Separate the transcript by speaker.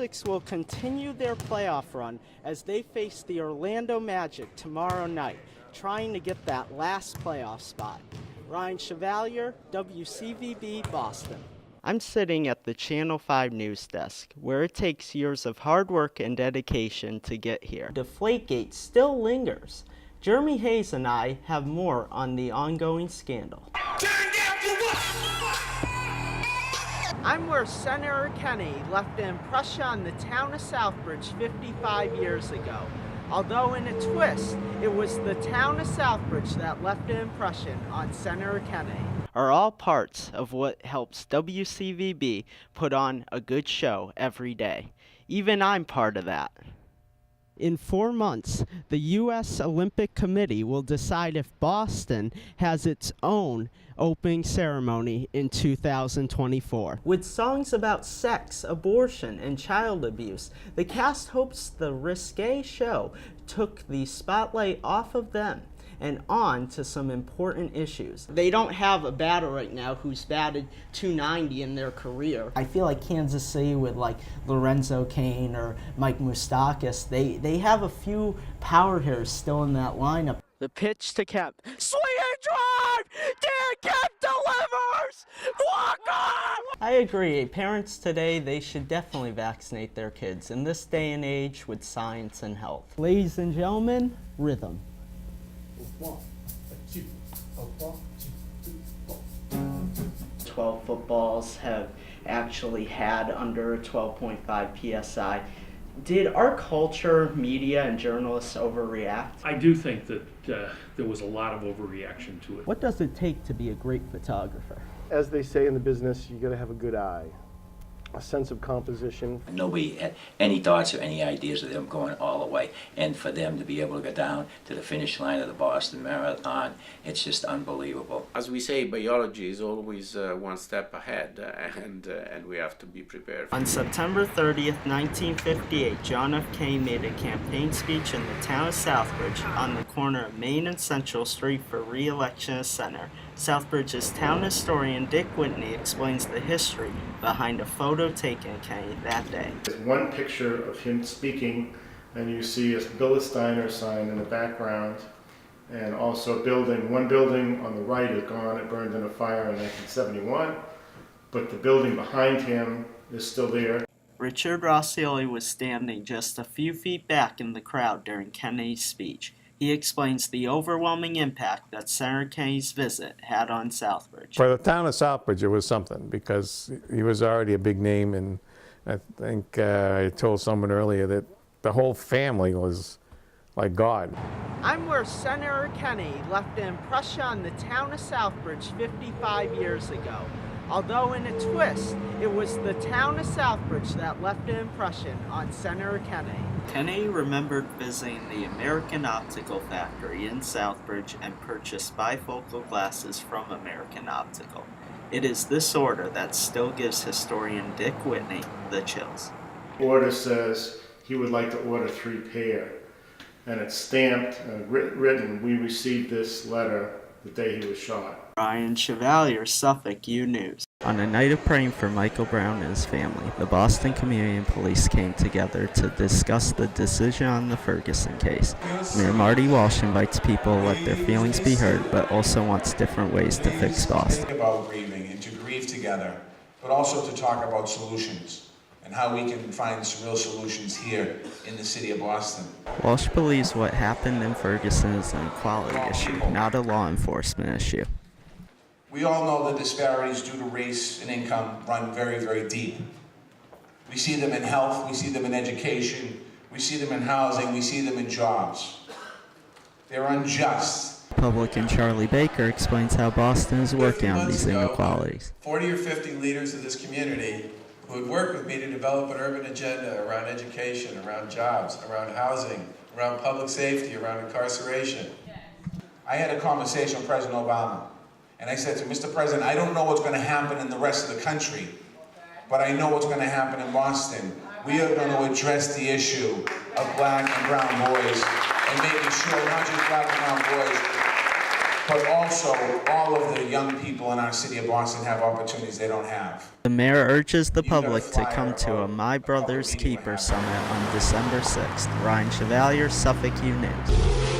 Speaker 1: Celtics will continue their playoff run as they face the Orlando Magic tomorrow night, trying to get that last playoff spot. Ryan Chevalier, WCVB, Boston. I'm sitting at the Channel 5 news desk, where it takes years of hard work and dedication to get here. Deflategate still lingers. Jeremy Hayes and I have more on the ongoing scandal. I'm where Senator Kennedy left an impression on the town of Southbridge 55 years ago. Although in a twist, it was the town of Southbridge that left an impression on Senator Kennedy. Are all parts of what helps WCVB put on a good show every day. Even I'm part of that. In 4 months, the U.S. Olympic Committee will decide if Boston has its own opening ceremony in 2024. With songs about sex, abortion, and child abuse, the cast hopes the risque show took the spotlight off of them and on to some important issues. They don't have a batter right now who's batted .290 in their career. I feel like Kansas City with like Lorenzo Cain or Mike Moustakas, they have a few power hitters still in that lineup. The pitch to Kemp. Swing and drive! Dan Kemp delivers! Walk on! I agree. Parents today, they should definitely vaccinate their kids in this day and age with science and health. Ladies and gentlemen, rhythm. 12 footballs have actually had under 12.5 psi. Did our culture, media, and journalists overreact?
Speaker 2: I do think that there was a lot of overreaction to it.
Speaker 1: What does it take to be a great photographer?
Speaker 3: As they say in the business, you gotta have a good eye, a sense of composition.
Speaker 4: Nobody had any thoughts or any ideas of them going all the way. And for them to be able to go down to the finish line of the Boston Marathon, it's just unbelievable.
Speaker 5: As we say, biology is always one step ahead, and we have to be prepared.
Speaker 1: On September 30th, 1958, John F. Kennedy made a campaign speech in the town of Southbridge on the corner of Main and Central Street for re-election as senator. Southbridge's town historian Dick Whitney explains the history behind a photo taken of Kennedy that day.
Speaker 6: There's one picture of him speaking, and you see a Billis Steiner sign in the background, and also a building. One building on the right is gone. It burned in a fire in 1971, but the building behind him is still there. Richard Rossioli was standing just a few feet back in the crowd during Kennedy's speech. He explains the overwhelming impact that Senator Kennedy's visit had on Southbridge.
Speaker 7: For the town of Southbridge, it was something because he was already a big name, and I think I told someone earlier that the whole family was like God.
Speaker 1: I'm where Senator Kennedy left an impression on the town of Southbridge 55 years ago. Although in a twist, it was the town of Southbridge that left an impression on Senator Kennedy. Kennedy remembered visiting the American Optical Factory in Southbridge and purchased bifocal glasses from American Optical. It is this order that still gives historian Dick Whitney the chills.
Speaker 6: The order says he would like to order 3 pair, and it's stamped and written, "We received this letter the day he was shot." Ryan Chevalier, Suffolk U News. On a night of praying for Michael Brown and his family, the Boston Community and Police came together to discuss the decision on the Ferguson case. Mayor Marty Walsh invites people to let their feelings be heard, but also wants different ways to fix Boston.
Speaker 8: Think about grieving and to grieve together, but also to talk about solutions and how we can find some real solutions here in the city of Boston.
Speaker 1: Walsh believes what happened in Ferguson is an equality issue, not a law enforcement issue.
Speaker 8: We all know the disparities due to race and income run very, very deep. We see them in health, we see them in education, we see them in housing, we see them in jobs. They're unjust.
Speaker 1: Republican Charlie Baker explains how Boston is working on these inequalities.
Speaker 8: 40 or 50 leaders of this community who had worked with me to develop an urban agenda around education, around jobs, around housing, around public safety, around incarceration. I had a conversation with President Obama. And I said to Mr. President, I don't know what's going to happen in the rest of the country, but I know what's going to happen in Boston. We are going to address the issue of black and brown boys and making sure not just black and brown boys,
Speaker 9: but also all of the young people in our city of Boston have opportunities they don't have.
Speaker 1: The mayor urges the
Speaker 9: You got a
Speaker 1: public to
Speaker 9: flyer
Speaker 1: come to a
Speaker 9: of
Speaker 1: My
Speaker 9: a
Speaker 1: Brother's
Speaker 9: meeting we're
Speaker 1: Keeper
Speaker 9: having.
Speaker 1: Summit on December 6th. Ryan Chevalier, Suffolk U News.